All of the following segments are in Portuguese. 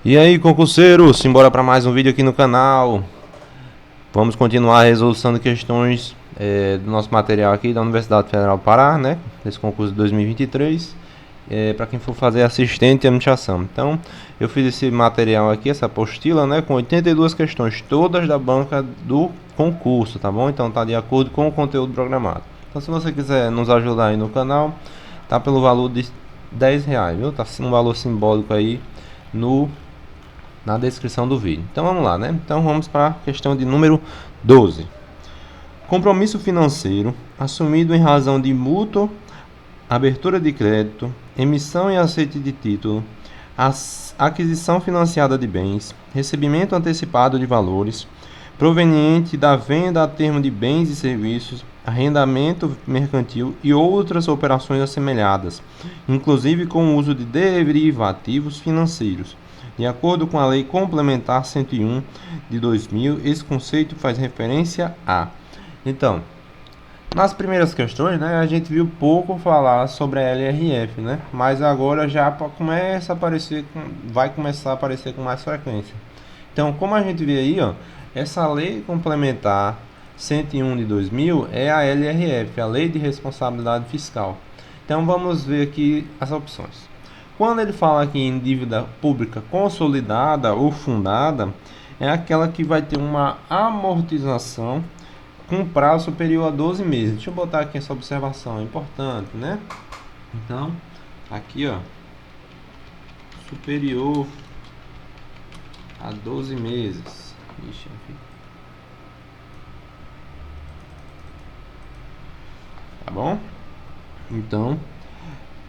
E aí, concurseiro, simbora para mais um vídeo aqui no canal. Vamos continuar a resolução de questões do nosso material aqui da Universidade Federal do Pará, né? Desse concurso de 2023, para quem for fazer assistente de administração. Então, eu fiz esse material aqui, essa apostila, né? Com 82 questões, todas da banca do concurso, tá bom? Então, tá de acordo com o conteúdo programado. Então, se você quiser nos ajudar aí no canal, tá pelo valor de R$10, viu? Tá um valor simbólico aí na descrição do vídeo. Então vamos lá, né? Então vamos para a questão de número 12. Compromisso financeiro assumido em razão de mútuo, abertura de crédito, emissão e aceite de título, aquisição financiada de bens, recebimento antecipado de valores, proveniente da venda a termo de bens e serviços, arrendamento mercantil e outras operações assemelhadas, inclusive com o uso de derivativos financeiros. De acordo com a Lei Complementar 101 de 2000, esse conceito faz referência a... Então, nas primeiras questões, né, a gente viu pouco falar sobre a LRF, né? Mas agora já começa a aparecer, vai começar a aparecer com mais frequência. Então, como a gente vê aí, ó, essa Lei Complementar 101 de 2000 é a LRF, a Lei de Responsabilidade Fiscal. Então, vamos ver aqui as opções. Quando ele fala aqui em dívida pública consolidada ou fundada, é aquela que vai ter uma amortização com prazo superior a 12 meses. Deixa eu botar aqui essa observação, é importante, né? Então, aqui, ó, superior a 12 meses. Ixi, tá bom? Então,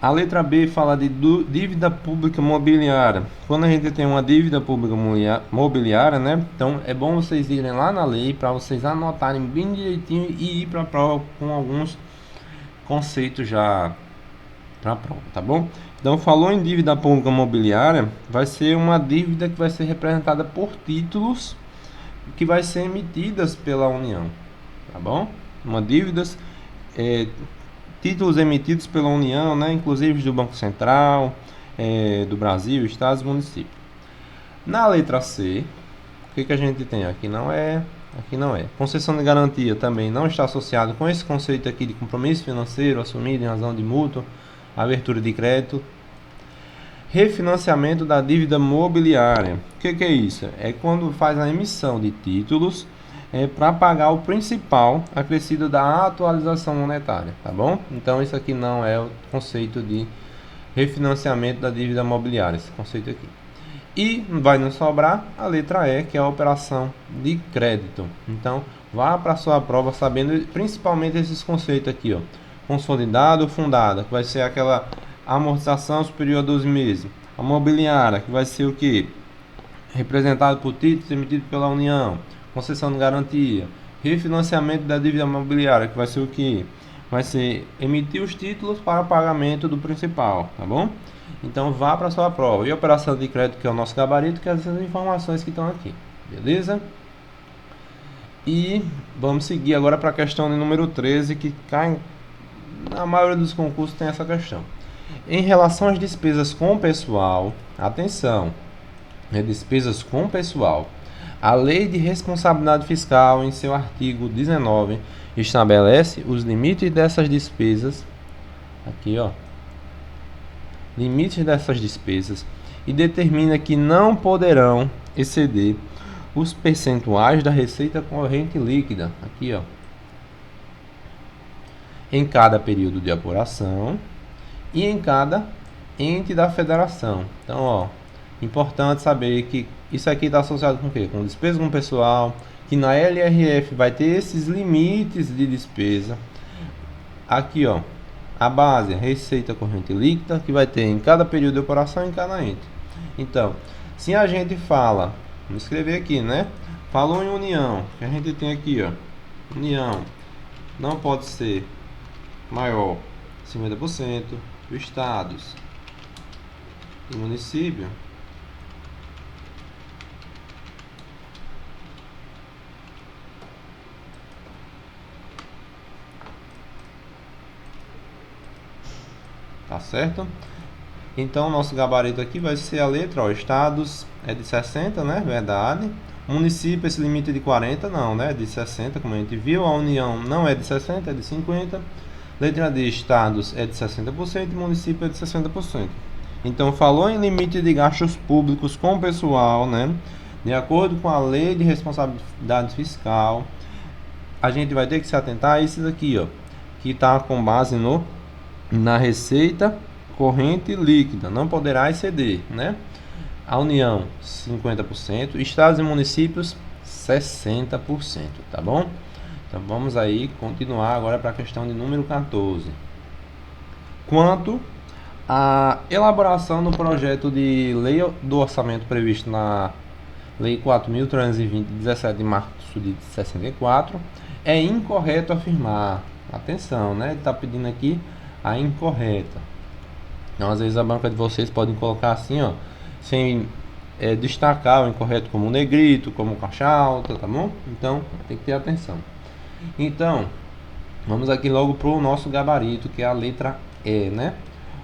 a letra B fala de dívida pública mobiliária. Quando a gente tem uma dívida pública mobiliária, né? Então é bom vocês irem lá na lei para vocês anotarem bem direitinho e ir para a prova com alguns conceitos já para a prova, tá bom? Então falou em dívida pública mobiliária, vai ser uma dívida que vai ser representada por títulos que vai ser emitidas pela União, tá bom? Uma dívidas títulos emitidos pela União, né, inclusive do Banco Central, do Brasil, Estados e municípios. Na letra C, o que a gente tem? Aqui não é. Concessão de garantia também não está associado com esse conceito aqui de compromisso financeiro assumido em razão de mútuo, abertura de crédito. Refinanciamento da dívida mobiliária. O que é isso? É quando faz a emissão de títulos para pagar o principal acrescido da atualização monetária, tá bom? Então isso aqui não é o conceito de refinanciamento da dívida mobiliária, esse conceito aqui. E vai nos sobrar a letra E, que é a operação de crédito. Então vá para a sua prova sabendo principalmente esses conceitos aqui, ó. Consolidado ou fundada, que vai ser aquela amortização superior a 12 meses. A mobiliária, que vai ser o que? Representado por títulos emitidos pela União. Concessão de garantia, refinanciamento da dívida imobiliária, que vai ser o que? Vai ser emitir os títulos para pagamento do principal, tá bom? Então vá para a sua prova. E operação de crédito, que é o nosso gabarito, que é essas informações que estão aqui, beleza? E vamos seguir agora para a questão de número 13, que cai na maioria dos concursos tem essa questão. Em relação às despesas com pessoal, atenção, despesas com pessoal. A Lei de Responsabilidade Fiscal, em seu artigo 19, estabelece os limites dessas despesas, aqui ó, limites dessas despesas, e determina que não poderão exceder os percentuais da receita corrente líquida, aqui ó, em cada período de apuração e em cada ente da federação. Então, ó, importante saber que isso aqui está associado com o quê? Com despesa com pessoal, que na LRF vai ter esses limites de despesa. Aqui, ó, a base, receita corrente líquida, que vai ter em cada período de operação, em cada ente. Então, se a gente fala, vamos escrever aqui, né? Falou em união, que a gente tem aqui, ó, união não pode ser maior 50%, estados e município tá certo? Então, nosso gabarito aqui vai ser a letra, ó, estados é de 60, né? Verdade. Município, esse limite de 40, não, né? De 60, como a gente viu. A União não é de 60, é de 50. Letra D, estados é de 60% e município é de 60%. Então, falou em limite de gastos públicos com o pessoal, né? De acordo com a lei de responsabilidade fiscal, a gente vai ter que se atentar a isso aqui, ó, que está com base na receita corrente líquida, não poderá exceder, né? A União 50%, estados e municípios 60%, tá bom? Então vamos aí continuar agora para a questão de número 14. Quanto à elaboração do projeto de lei do orçamento previsto na Lei 4.320, de 17 de março de 64, é incorreto afirmar. Atenção, né? Ele está pedindo aqui a incorreta. Então, às vezes a banca de vocês podem colocar assim, ó, sem destacar o incorreto como negrito, como caixa alta, tá bom? Então, tem que ter atenção. Então, vamos aqui logo para o nosso gabarito, que é a letra E, né?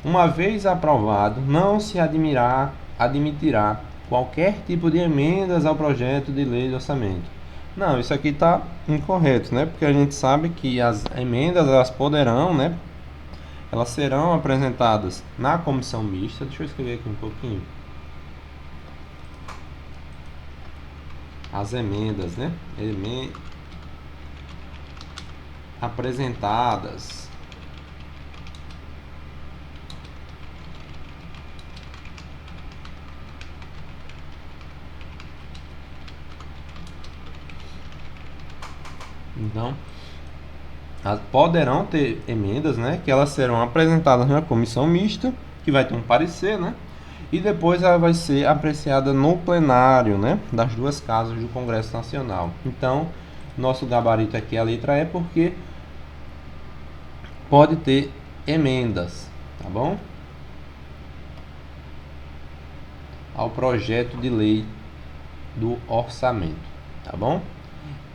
Uma vez aprovado, não se admitirá qualquer tipo de emendas ao projeto de lei de orçamento. Não, isso aqui está incorreto, né? Porque a gente sabe que as emendas, elas poderão, né? Elas serão apresentadas na comissão mista. Deixa eu escrever aqui um pouquinho. As emendas, né? Apresentadas então poderão ter emendas, né, que elas serão apresentadas na comissão mista, que vai ter um parecer, né, e depois ela vai ser apreciada no plenário, né, das duas casas do Congresso Nacional. Então, nosso gabarito aqui é a letra E, porque pode ter emendas, tá bom? Ao projeto de lei do orçamento, tá bom?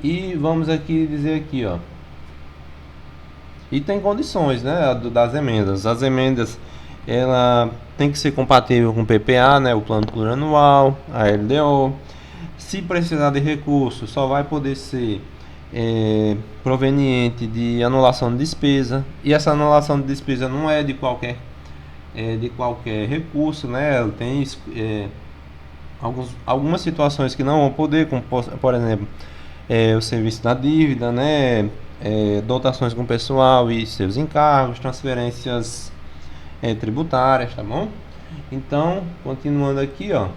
E vamos aqui dizer aqui, ó, e tem condições, né, das emendas. As emendas, ela tem que ser compatível com o PPA, né, o plano plurianual, a LDO. Se precisar de recurso, só vai poder ser proveniente de anulação de despesa. E essa anulação de despesa não é de qualquer recurso, né? Ela tem algumas situações que não vão poder, como por exemplo, o serviço da dívida, né? Dotações com pessoal e seus encargos, transferências tributárias, tá bom? Então, continuando aqui, ó,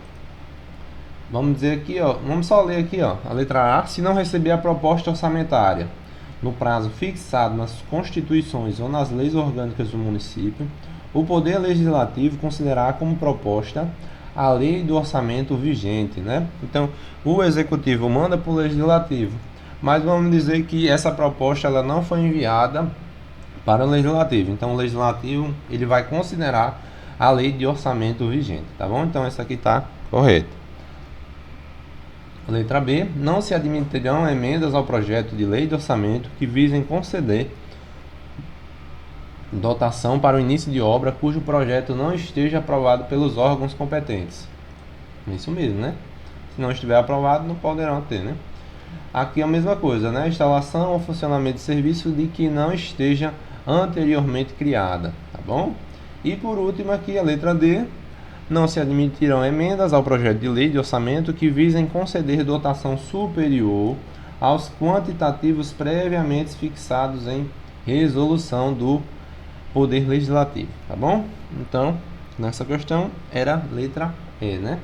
vamos dizer aqui, ó, vamos só ler aqui, ó, a letra A. Se não receber a proposta orçamentária no prazo fixado nas constituições ou nas leis orgânicas do município, o Poder Legislativo considerará como proposta a lei do orçamento vigente, né? Então, o Executivo manda para o Legislativo, mas vamos dizer que essa proposta ela não foi enviada para o Legislativo. Então, o Legislativo ele vai considerar a lei de orçamento vigente, tá bom? Então, essa aqui está correta. Letra B. Não se admitirão emendas ao projeto de lei de orçamento que visem conceder dotação para o início de obra cujo projeto não esteja aprovado pelos órgãos competentes. Isso mesmo, né? Se não estiver aprovado, não poderão ter, né? Aqui é a mesma coisa, né? Instalação ou funcionamento de serviço de que não esteja anteriormente criada, tá bom? E por último aqui a letra D. Não se admitirão emendas ao projeto de lei de orçamento que visem conceder dotação superior aos quantitativos previamente fixados em resolução do Poder Legislativo, tá bom? Então, nessa questão era letra E, né?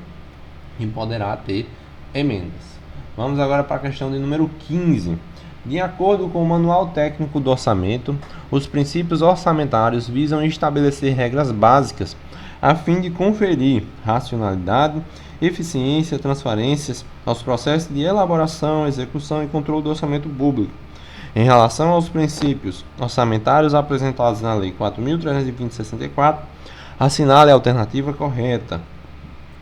E poderá ter emendas. Vamos agora para a questão de número 15. De acordo com o Manual Técnico do Orçamento, os princípios orçamentários visam estabelecer regras básicas a fim de conferir racionalidade, eficiência, transparências aos processos de elaboração, execução e controle do orçamento público. Em relação aos princípios orçamentários apresentados na Lei 4.320/64, assinale a alternativa correta.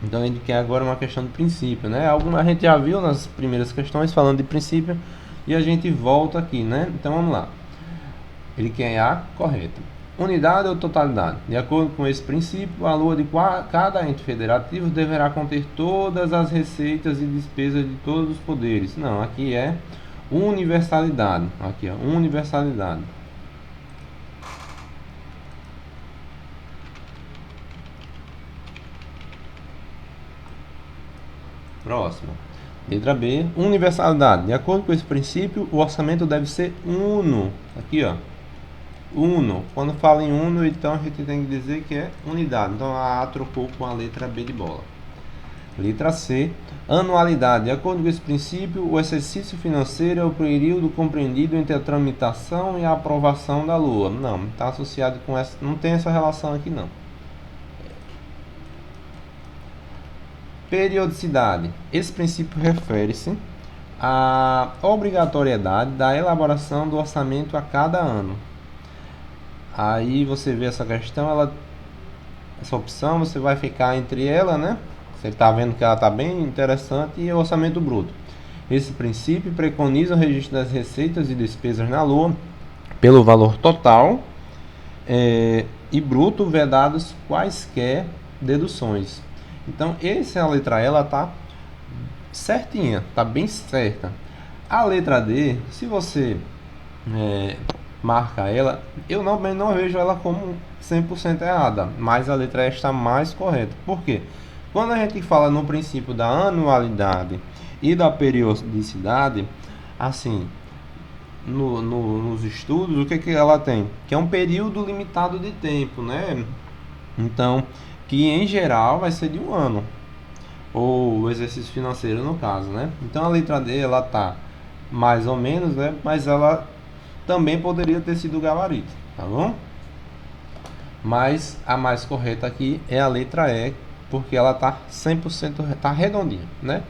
Então, ele quer agora uma questão de princípio, né? A gente já viu nas primeiras questões falando de princípio e a gente volta aqui, né? Então, vamos lá. Ele quer a correta. unidade ou totalidade. De acordo com esse princípio, a LOA de cada ente federativo deverá conter todas as receitas e despesas de todos os poderes. Não, aqui é universalidade. Aqui é universalidade. Próximo. Letra B, universalidade. De acordo com esse princípio, o orçamento deve ser uno. Aqui, ó. Uno. Quando fala em uno, então a gente tem que dizer que é unidade. Então a A trocou com a letra B de bola. Letra C, anualidade. De acordo com esse princípio, o exercício financeiro é o período compreendido entre a tramitação e a aprovação da LOA. Não, está associado com essa, não tem essa relação aqui não. Periodicidade. Esse princípio refere-se à obrigatoriedade da elaboração do orçamento a cada ano. Aí você vê essa questão, essa opção, você vai ficar entre ela, né? Você está vendo que ela está bem interessante, e o orçamento bruto. Esse princípio preconiza o registro das receitas e despesas na LOA pelo valor total e bruto, vedados quaisquer deduções. Então, essa é a letra E, ela tá certinha, tá bem certa. A letra D, se você marca ela, eu não vejo ela como 100% errada, mas a letra E está mais correta. Por quê? Quando a gente fala no princípio da anualidade e da periodicidade, assim, nos estudos, o que ela tem? Que é um período limitado de tempo, né? Então, que em geral vai ser de um ano, ou o exercício financeiro no caso, né? Então a letra D, ela tá mais ou menos, né? Mas ela também poderia ter sido gabarito, tá bom? Mas a mais correta aqui é a letra E, porque ela tá 100%, tá redondinha, né?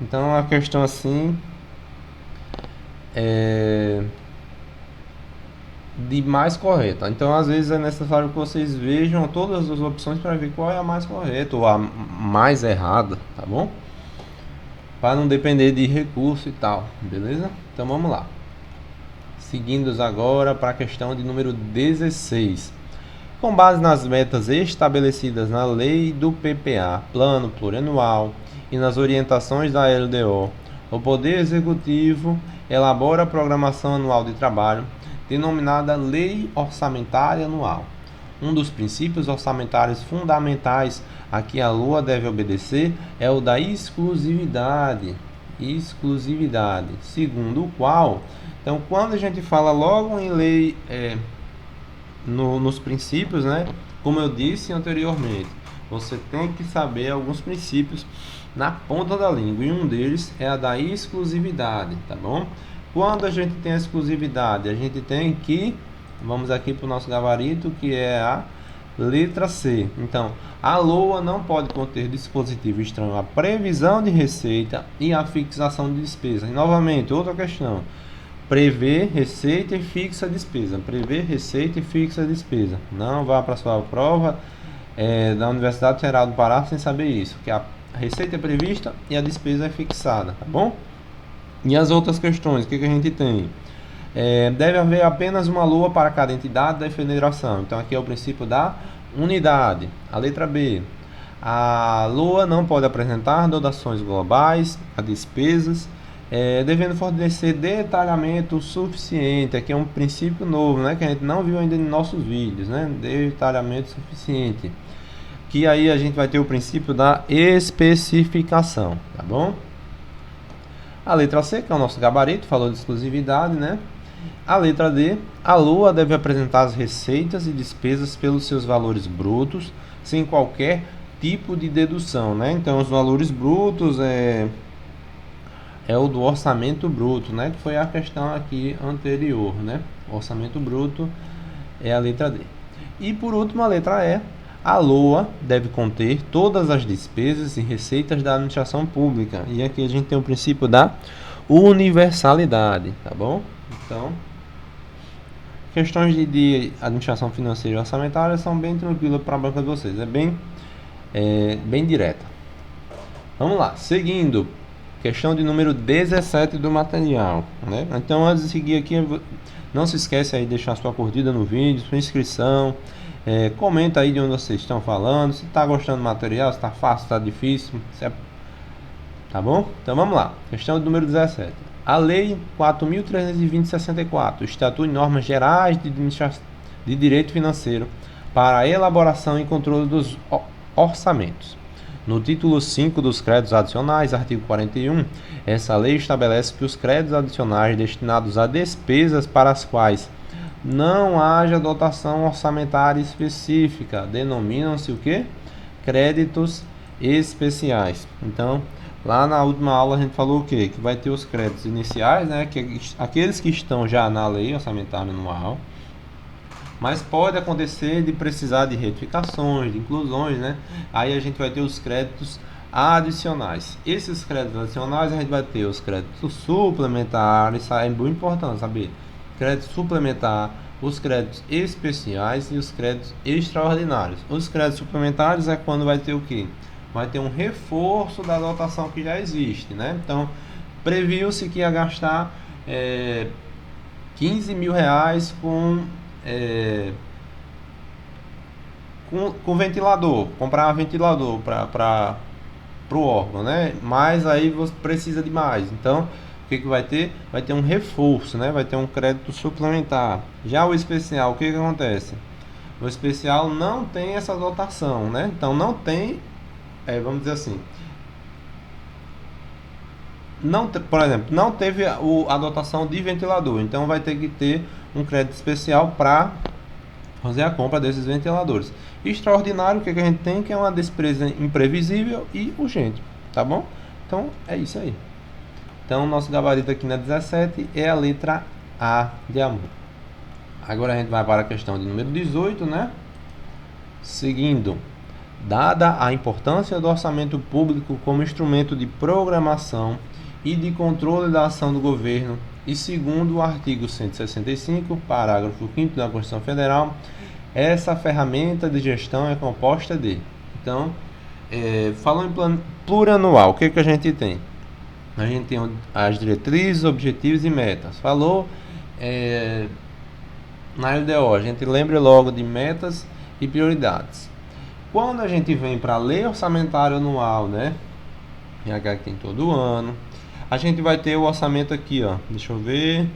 Então a questão assim de mais correta. Então às vezes é necessário que vocês vejam todas as opções para ver qual é a mais correta ou a mais errada, tá bom? Para não depender de recurso e tal, beleza? Então vamos lá. Seguindo agora para a questão de número 16. Com base nas metas estabelecidas na lei do PPA, Plano Plurianual, e nas orientações da LDO, o Poder Executivo elabora a programação anual de trabalho, denominada Lei Orçamentária Anual. Um dos princípios orçamentários fundamentais a que a LOA deve obedecer é o da exclusividade. Exclusividade, segundo o qual, então, quando a gente fala logo em lei, nos princípios, né? Como eu disse anteriormente, você tem que saber alguns princípios na ponta da língua, e um deles é a da exclusividade, tá bom? Quando a gente tem a exclusividade, a gente tem que, vamos aqui para o nosso gabarito, que é a letra C. Então, a LOA não pode conter dispositivo estranho à previsão de receita e à fixação de despesa. E novamente, outra questão: prever receita e fixa despesa. Prever receita e fixa despesa. Não vá para a sua prova da Universidade Federal do Pará sem saber isso, que a receita é prevista e a despesa é fixada, tá bom? E as outras questões, o que a gente tem? Deve haver apenas uma LOA para cada entidade da federação. Então aqui é o princípio da unidade. A letra B: a LOA não pode apresentar dotações globais a despesas, devendo fornecer detalhamento suficiente. Aqui é um princípio novo, né, que a gente não viu ainda em nossos vídeos, né? Detalhamento suficiente. Que aí a gente vai ter o princípio da especificação, tá bom? A letra C, que é o nosso gabarito, falou de exclusividade, né? A letra D: a LOA deve apresentar as receitas e despesas pelos seus valores brutos, sem qualquer tipo de dedução, né? Então os valores brutos é o do orçamento bruto, né? Que foi a questão aqui anterior, né? O orçamento bruto é a letra D. E por último, a letra E: a LOA deve conter todas as despesas e receitas da administração pública. E aqui a gente tem o princípio da universalidade, tá bom? Então, questões de administração financeira e orçamentária são bem tranquilas para a banca de vocês. É bem direta. Vamos lá, seguindo. Questão de número 17 do material, né? Então, antes de seguir aqui, não se esquece aí de deixar sua curtida no vídeo, sua inscrição, comenta aí de onde vocês estão falando, se está gostando do material, se está fácil, se está difícil, tá bom? Então vamos lá, questão de número 17. A Lei 4.320/64 estatui normas gerais de direito financeiro para a elaboração e controle dos orçamentos. No título 5 dos créditos adicionais, artigo 41, essa lei estabelece que os créditos adicionais destinados a despesas para as quais não haja dotação orçamentária específica denominam-se o quê? Créditos especiais. Então, lá na última aula a gente falou o quê? Que vai ter os créditos iniciais, né? Que aqueles que estão já na lei orçamentária anual. Mas pode acontecer de precisar de retificações, de inclusões, né? Aí a gente vai ter os créditos adicionais. Esses créditos adicionais a gente vai ter os créditos suplementares, é muito importante saber. Crédito suplementar, os créditos especiais e os créditos extraordinários. Os créditos suplementares é quando vai ter o quê? Vai ter um reforço da dotação que já existe, né? Então, previu-se que ia gastar 15 mil reais com ventilador, comprar um ventilador para o órgão, né? Mas aí você precisa de mais. Então, o que vai ter? Vai ter um reforço, né? Vai ter um crédito suplementar. Já o especial, o que acontece? O especial não tem essa dotação, né? Então, não tem, vamos dizer assim, por exemplo, não teve a dotação de ventilador, então vai ter que ter um crédito especial para fazer a compra desses ventiladores. Extraordinário, o que a gente tem? Que é uma despesa imprevisível e urgente, tá bom? Então é isso aí. Então nosso gabarito aqui na 17 é a letra A de amor. Agora a gente vai para a questão de número 18, né? Seguindo. Dada a importância do orçamento público como instrumento de programação e de controle da ação do governo, e segundo o artigo 165, parágrafo 5º da Constituição Federal, essa ferramenta de gestão é composta de... Então, falando em plano plurianual, o que a gente tem? A gente tem as diretrizes, objetivos e metas. Falou na LDO, a gente lembra logo de metas e prioridades. Quando a gente vem para a lei orçamentária anual, né? Que tem todo ano, a gente vai ter o orçamento aqui, ó. Deixa eu ver.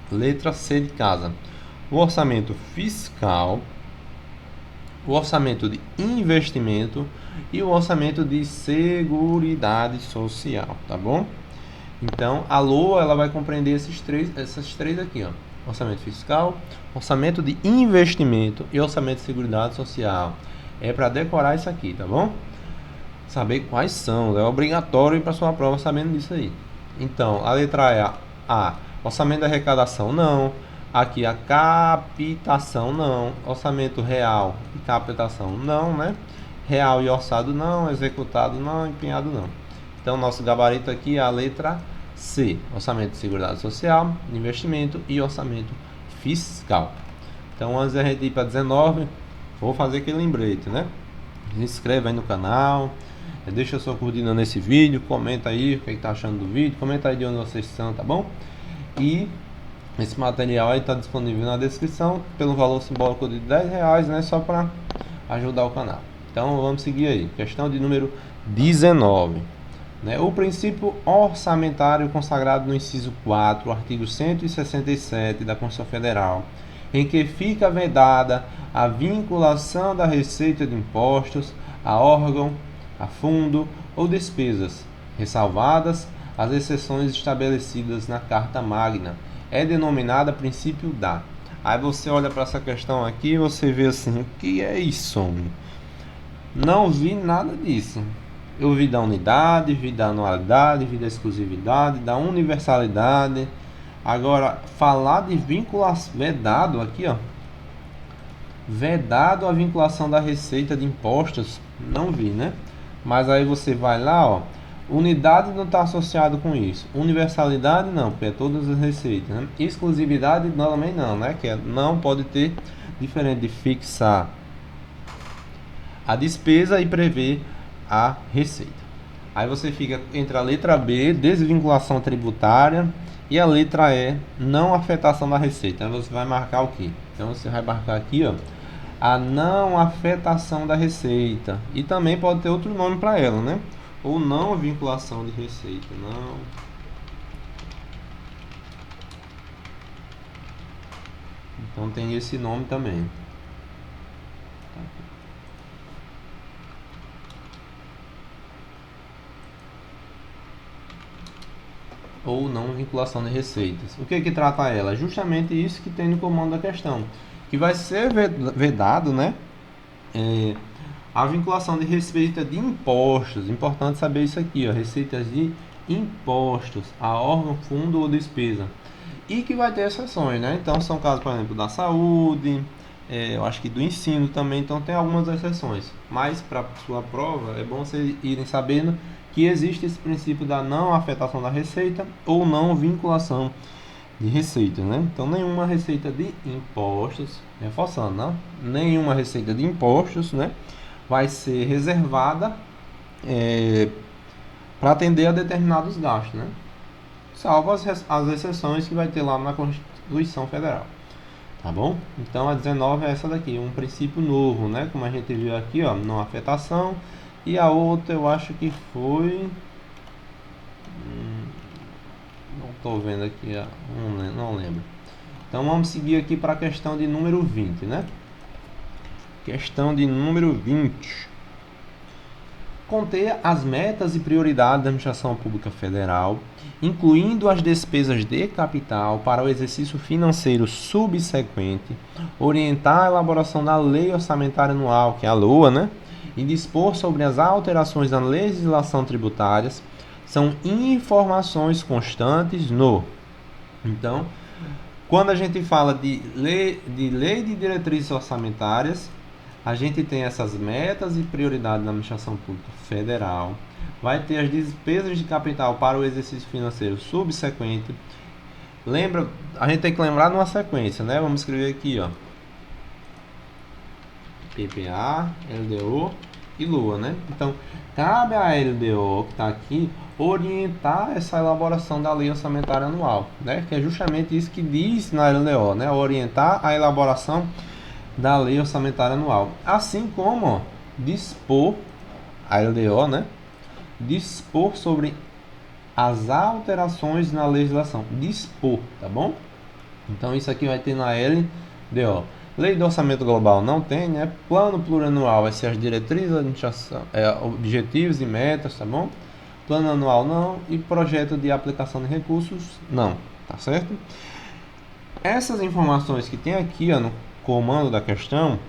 Letra C de casa. O orçamento fiscal, o orçamento de investimento e o orçamento de seguridade social, tá bom? Então, a LOA ela vai compreender essas três aqui, ó. Orçamento fiscal, orçamento de investimento e orçamento de seguridade social. É para decorar isso aqui, tá bom? Saber quais são, é obrigatório ir para sua prova sabendo disso aí. Então, a letra A, orçamento de arrecadação, não. Aqui a captação, não. Orçamento real e captação, não, né? Real e orçado, não. Executado, não. Empenhado, não. Então, nosso gabarito aqui é a letra C, orçamento de seguridade social, investimento e orçamento fiscal. Então, antes da gente ir para 19, vou fazer aquele lembrete, né? Se inscreva aí no canal, deixa sua curtida nesse vídeo, comenta aí o que tá achando do vídeo, comenta aí de onde vocês estão, tá bom? E esse material aí tá disponível na descrição pelo valor simbólico de R$10, né? Só para ajudar o canal. Então vamos seguir aí, questão de número 19. Né? O princípio orçamentário consagrado no inciso 4, artigo 167 da Constituição Federal, em que fica vedada a vinculação da receita de impostos a órgão, a fundo ou despesas, ressalvadas as exceções estabelecidas na Carta Magna, é denominada princípio da. Aí você olha para essa questão aqui e você vê assim, o que é isso, homem? Não vi nada disso. Eu vi da unidade, vi da anualidade, vi da exclusividade, da universalidade. Agora, falar de vinculação, vedado aqui, ó. Vedado a vinculação da receita de impostos, não vi, né? Mas aí você vai lá, ó. Unidade não está associado com isso. Universalidade não, porque é todas as receitas, né? Exclusividade também não, né? Que não pode ter, diferente de fixar a despesa e prever a receita. Aí você fica entre a letra B, desvinculação tributária, e a letra E, não afetação da receita. Então você vai marcar o quê? Então você vai marcar aqui, ó, a não afetação da receita. E também pode ter outro nome para ela, né? Ou não vinculação de receita. Não. Então tem esse nome também. Ou não vinculação de receitas. O que trata ela? Justamente isso que tem no comando da questão, que vai ser vedado, né? A vinculação de receita de impostos. Importante saber isso aqui, ó, receitas de impostos a órgão, fundo ou despesa. E que vai ter exceções, né? Então são casos, por exemplo, da saúde, eu acho que do ensino também, então tem algumas exceções. Mas para sua prova é bom vocês irem sabendo que existe esse princípio da não afetação da receita ou não vinculação de receita, né? Então nenhuma receita de impostos, reforçando, não? Nenhuma receita de impostos, né, vai ser reservada para atender a determinados gastos, né? Salvo as exceções que vai ter lá na Constituição Federal. Tá bom? Então a 19 é essa daqui, um princípio novo, né? Como a gente viu aqui, ó, não afetação. E a outra eu acho que foi... não estou vendo aqui, não lembro. Então vamos seguir aqui para a questão de número 20, né? Questão de número 20. Conter as metas e prioridades da administração pública federal, incluindo as despesas de capital para o exercício financeiro subsequente, orientar a elaboração da Lei Orçamentária Anual, que é a LOA, né? E dispor sobre as alterações na legislação tributária, são informações constantes no... Então, quando a gente fala de lei de diretrizes orçamentárias, a gente tem essas metas e prioridades da administração pública federal, vai ter as despesas de capital para o exercício financeiro subsequente. Lembra, a gente tem que lembrar numa sequência, né? Vamos escrever aqui, ó, PPA, LDO e LOA, né? Então, cabe à LDO que está aqui orientar essa elaboração da lei orçamentária anual, né? Que é justamente isso que diz na LDO, né? Orientar a elaboração da lei orçamentária anual, assim como, ó, dispor, a LDO, né? Dispor sobre as alterações na legislação, dispor, tá bom? Então isso aqui vai ter na LDO. Lei do orçamento global não tem, né? Plano plurianual vai ser as diretrizes da administração, objetivos e metas, tá bom? Plano anual não, e projeto de aplicação de recursos não, tá certo? Essas informações que tem aqui, ó, no comando da questão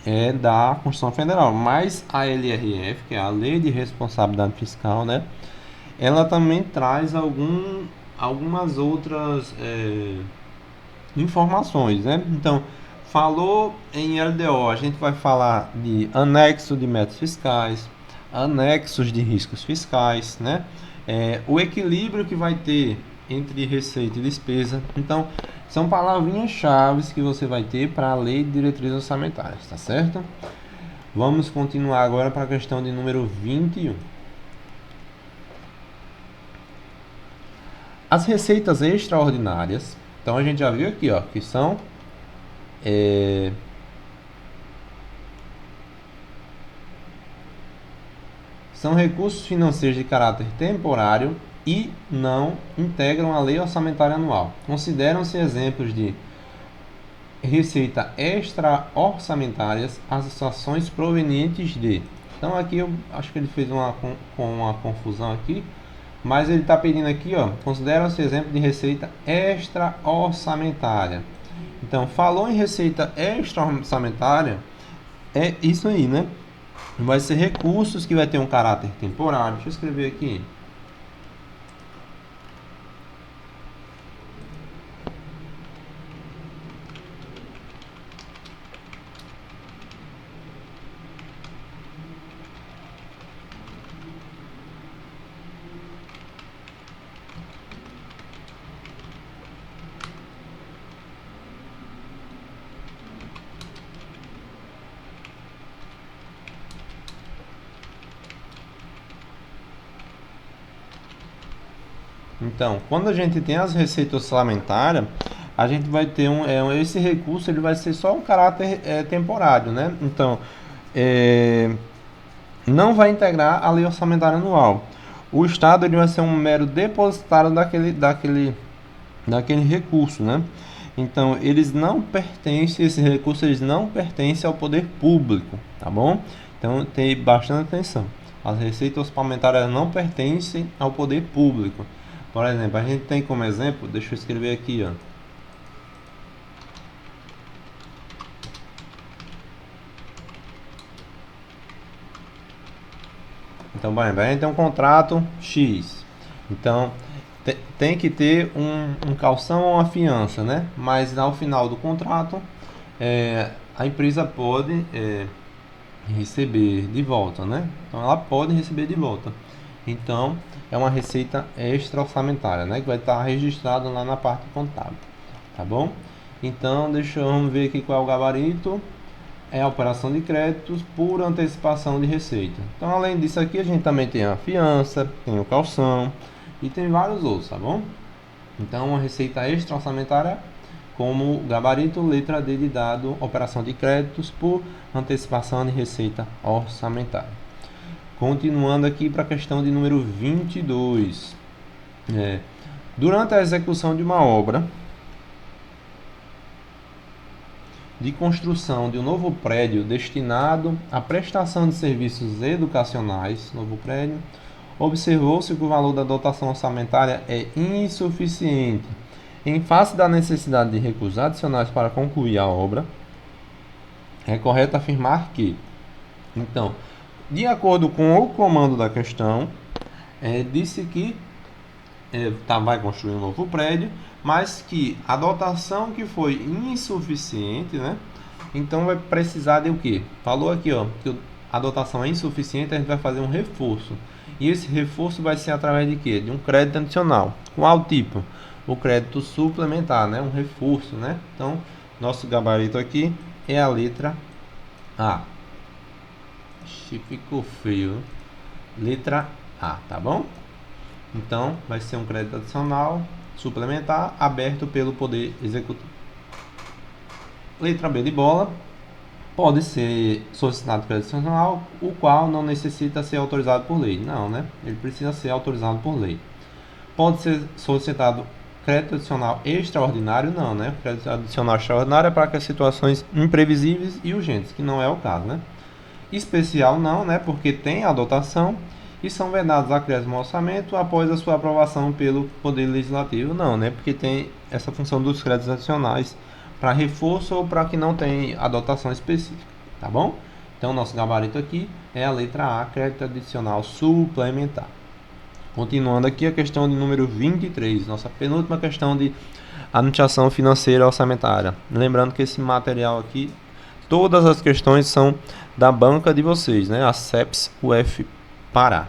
é da Constituição Federal, mas a LRF, que é a Lei de Responsabilidade Fiscal, né, ela também traz algumas outras informações, né? Então, falou em LDO, a gente vai falar de anexo de metas fiscais, anexos de riscos fiscais, né? O equilíbrio que vai ter entre receita e despesa. Então, são palavrinhas-chave que você vai ter para a Lei de Diretrizes Orçamentárias, tá certo? Vamos continuar agora para a questão de número 21. As receitas extraordinárias, então a gente já viu aqui, ó, que são são recursos financeiros de caráter temporário e não integram a lei orçamentária anual. Consideram-se exemplos de receita extra-orçamentárias as ações provenientes de... Então aqui eu acho que ele fez uma confusão aqui, mas ele está pedindo aqui, ó, consideram-se exemplo de receita extra-orçamentária. Então, falou em receita extra-orçamentária, é isso aí, né? Vai ser recursos que vai ter um caráter temporário. Deixa eu escrever aqui. Então, quando a gente tem as receitas orçamentárias, a gente vai ter esse recurso, ele vai ser só um caráter temporário, né? Então, não vai integrar a lei orçamentária anual. O Estado ele vai ser um mero depositário daquele recurso, né? Então, eles não pertencem, esses recursos eles não pertencem ao poder público, tá bom? Então, tem bastante atenção. As receitas orçamentárias não pertencem ao poder público. Por exemplo, a gente tem como exemplo, deixa eu escrever aqui, ó. Então, por exemplo, a gente tem um contrato X. Então, tem que ter um calção ou uma fiança, né? Mas ao final do contrato, a empresa pode receber de volta, né? Então, ela pode receber de volta. Então, é uma receita extra-orçamentária, né? Que vai estar registrado lá na parte contábil, tá bom? Então, vamos ver aqui qual é o gabarito. É a operação de créditos por antecipação de receita. Então, além disso aqui, a gente também tem a fiança, tem o calção e tem vários outros, tá bom? Então, uma receita extra-orçamentária como gabarito, letra D de dado, operação de créditos por antecipação de receita orçamentária. Continuando aqui para a questão de número 22. Durante a execução de uma obra de construção de um novo prédio destinado à prestação de serviços educacionais, observou-se que o valor da dotação orçamentária é insuficiente. Em face da necessidade de recursos adicionais para concluir a obra, é correto afirmar que, então, de acordo com o comando da questão, disse que vai construir um novo prédio, mas que a dotação que foi insuficiente, né? Então vai precisar de o quê? Falou aqui, ó, que a dotação é insuficiente, a gente vai fazer um reforço. E esse reforço vai ser através de quê? De um crédito adicional. Qual tipo? O crédito suplementar, né? Um reforço, né? Então, nosso gabarito aqui é a letra A. Ficou feio. Letra A, tá bom? Então, vai ser um crédito adicional suplementar aberto pelo Poder Executivo. Letra B de bola. Pode ser solicitado crédito adicional, o qual não necessita ser autorizado por lei. Não, né? Ele precisa ser autorizado por lei. Pode ser solicitado crédito adicional extraordinário? Não, né? Crédito adicional extraordinário é para aquelas situações imprevisíveis e urgentes, que não é o caso, né? Especial não, né? Porque tem a dotação e são vedados acréscimo ao orçamento após a sua aprovação pelo Poder Legislativo. Não, né? Porque tem essa função dos créditos adicionais para reforço ou para que não tem a dotação específica, tá bom? Então, nosso gabarito aqui é a letra A, crédito adicional suplementar. Continuando aqui a questão de número 23, nossa penúltima questão de anunciação financeira orçamentária. Lembrando que esse material aqui, todas as questões são da banca de vocês, né? A CEPS UF Pará.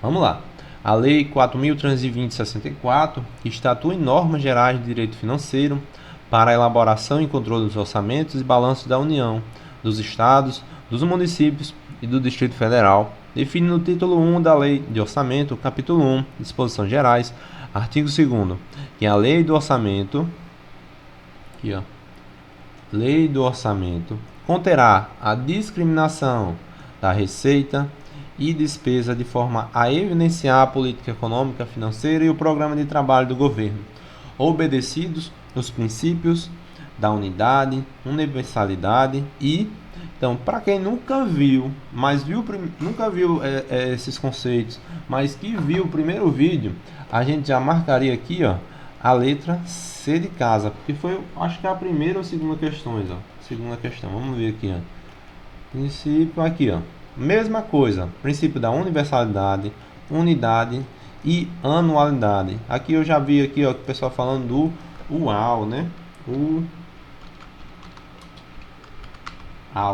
Vamos lá. A Lei 4.320/64 estatua em normas gerais de direito financeiro para a elaboração e controle dos orçamentos e balanços da União, dos Estados, dos municípios e do Distrito Federal, define no título 1 da Lei de Orçamento, capítulo 1, disposições gerais, artigo 2º, que a Lei do Orçamento, aqui ó, Lei do Orçamento, conterá a discriminação da receita e despesa de forma a evidenciar a política econômica, financeira e o programa de trabalho do governo, obedecidos os princípios da unidade, universalidade e, então, para quem nunca viu, nunca viu esses conceitos, mas que viu o primeiro vídeo, a gente já marcaria aqui, ó, a letra C de casa, porque foi, acho que é a primeira ou segunda questões, ó. Segunda questão, vamos ver aqui, ó. Princípio aqui, ó. Mesma coisa, princípio da universalidade, unidade e anualidade. Aqui eu já vi aqui, ó, o pessoal falando do UAU, né? UAU,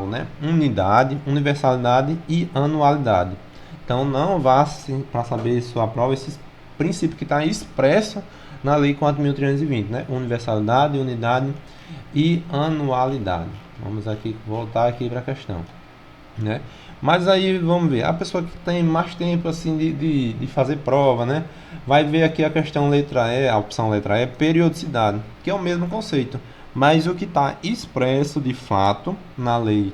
né? Unidade, universalidade e anualidade. Então não vá para saber sua prova esses princípios que está expresso na Lei 4.320, né? Universalidade, unidade e anualidade. Vamos aqui voltar aqui para a questão. né? Mas aí vamos ver, a pessoa que tem mais tempo assim de fazer prova, né? Vai ver aqui a questão letra E, a opção letra E, periodicidade, que é o mesmo conceito, mas o que está expresso de fato na lei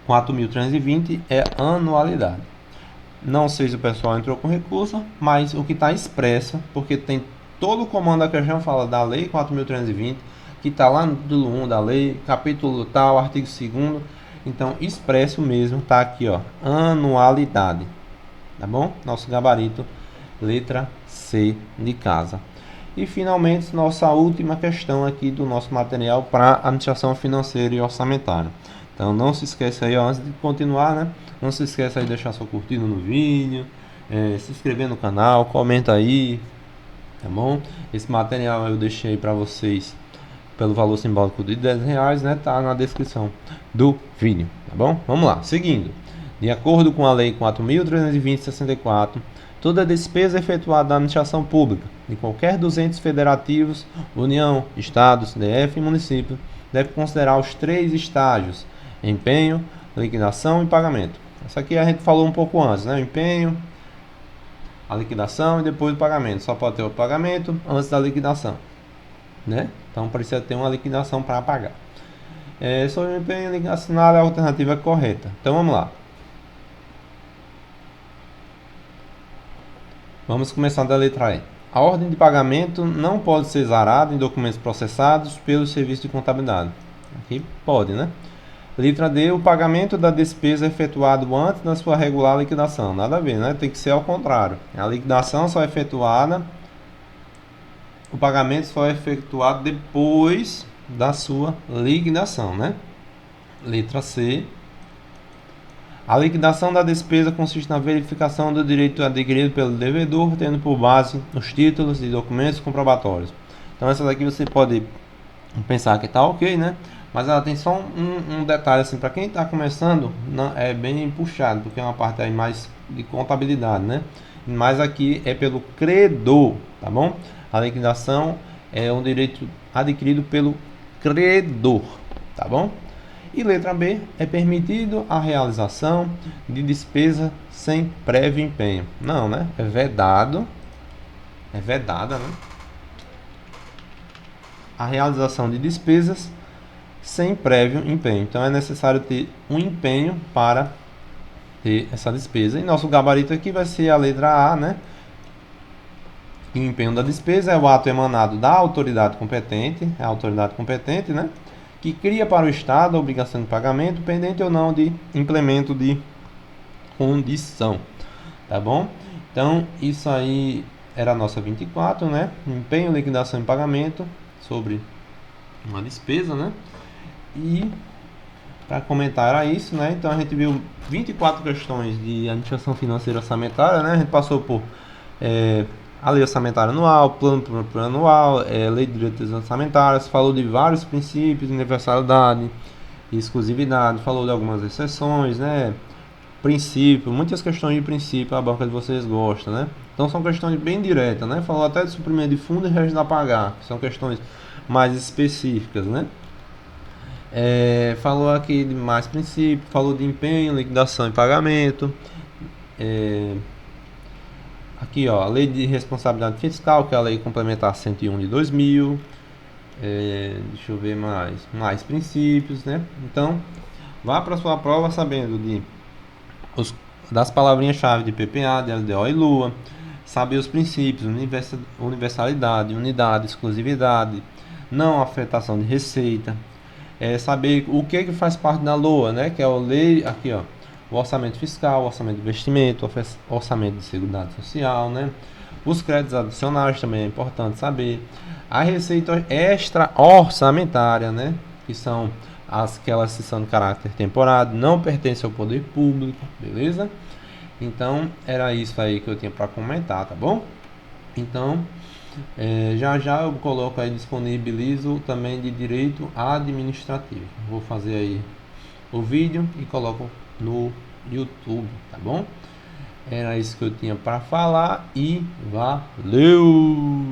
4.320 é anualidade. Não sei se o pessoal entrou com recurso, mas o que está expresso, porque tem todo o comando da questão fala da lei 4.320, que está lá no título 1 da lei, capítulo tal, artigo 2º. Então, expresso mesmo, tá aqui, ó, anualidade. Tá bom? Nosso gabarito, letra C de casa. E finalmente, nossa última questão aqui do nosso material para administração financeira e orçamentária. Então não se esqueça aí, ó, antes de continuar, né? Não se esqueça aí de deixar sua curtida no vídeo, se inscrever no canal, comenta aí, tá bom? Esse material eu deixei para vocês pelo valor simbólico de R$10, né? Tá na descrição do vídeo, tá bom? Vamos lá, seguindo. De acordo com a Lei 4.320/64, toda despesa efetuada na administração pública de qualquer dos entes federativos, União, Estados, DF e município, deve considerar os 3 estágios: empenho, liquidação e pagamento. Isso aqui a gente falou um pouco antes, né? O empenho, a liquidação e depois o pagamento. Só pode ter o pagamento antes da liquidação, né? Então precisa ter uma liquidação para pagar. Sobre o empenho, assinale a alternativa correta. Então vamos lá. Vamos começar da letra E. A ordem de pagamento não pode ser zarada em documentos processados pelo serviço de contabilidade. Aqui pode, né? Letra D. O pagamento da despesa é efetuado antes da sua regular liquidação. Nada a ver, né? Tem que ser ao contrário. A liquidação só é efetuada, o pagamento só é efetuado depois da sua liquidação, né? Letra C. A liquidação da despesa consiste na verificação do direito adquirido pelo devedor, tendo por base os títulos e documentos comprobatórios. Então essa daqui você pode pensar que está ok, né? Mas ela tem só um detalhe assim, para quem está começando, não, é bem puxado, porque é uma parte aí mais de contabilidade, né? Mas aqui é pelo credor, tá bom? A liquidação é um direito adquirido pelo credor, tá bom? E letra B, é permitido a realização de despesa sem prévio empenho. Não, né? É vedado. É vedada, né? A realização de despesas sem prévio empenho. Então é necessário ter um empenho para ter essa despesa. E nosso gabarito aqui vai ser a letra A, né? E o empenho da despesa é o ato emanado da autoridade competente, é a autoridade competente, né? Que cria para o Estado a obrigação de pagamento, pendente ou não de implemento de condição, tá bom? Então, isso aí era a nossa 24, né? Empenho, liquidação e pagamento sobre uma despesa, né? E para comentar era isso, né? Então a gente viu 24 questões de administração financeira orçamentária, né? A gente passou por a lei orçamentária anual, plano anual, lei de diretrizes orçamentárias, falou de vários princípios, universalidade e exclusividade, falou de algumas exceções, né? Princípio, muitas questões de princípio, a banca de vocês gostam, né? Então são questões bem diretas, né? Falou até de suprimento de fundo e registro a pagar, que são questões mais específicas, né? Falou aqui de mais princípio, falou de empenho, liquidação e pagamento. Aqui, ó, a lei de responsabilidade fiscal, que é a lei complementar 101 de 2000. Deixa eu ver mais princípios, né? Então, vá para sua prova sabendo das palavrinhas-chave de PPA, de LDO e LUA, saber os princípios, universalidade, unidade, exclusividade, não afetação de receita, saber o que faz parte da LOA, né? Que é a lei, aqui, ó, o orçamento fiscal, o orçamento de investimento, o orçamento de seguridade social, né? Os créditos adicionais também é importante saber. A receita extra orçamentária, né? Que são aquelas que são de caráter temporário, não pertencem ao poder público, beleza? Então, era isso aí que eu tinha para comentar, tá bom? Então, já eu coloco aí, disponibilizo também de direito administrativo. Vou fazer aí o vídeo e coloco no YouTube, tá bom? Era isso que eu tinha para falar e valeu!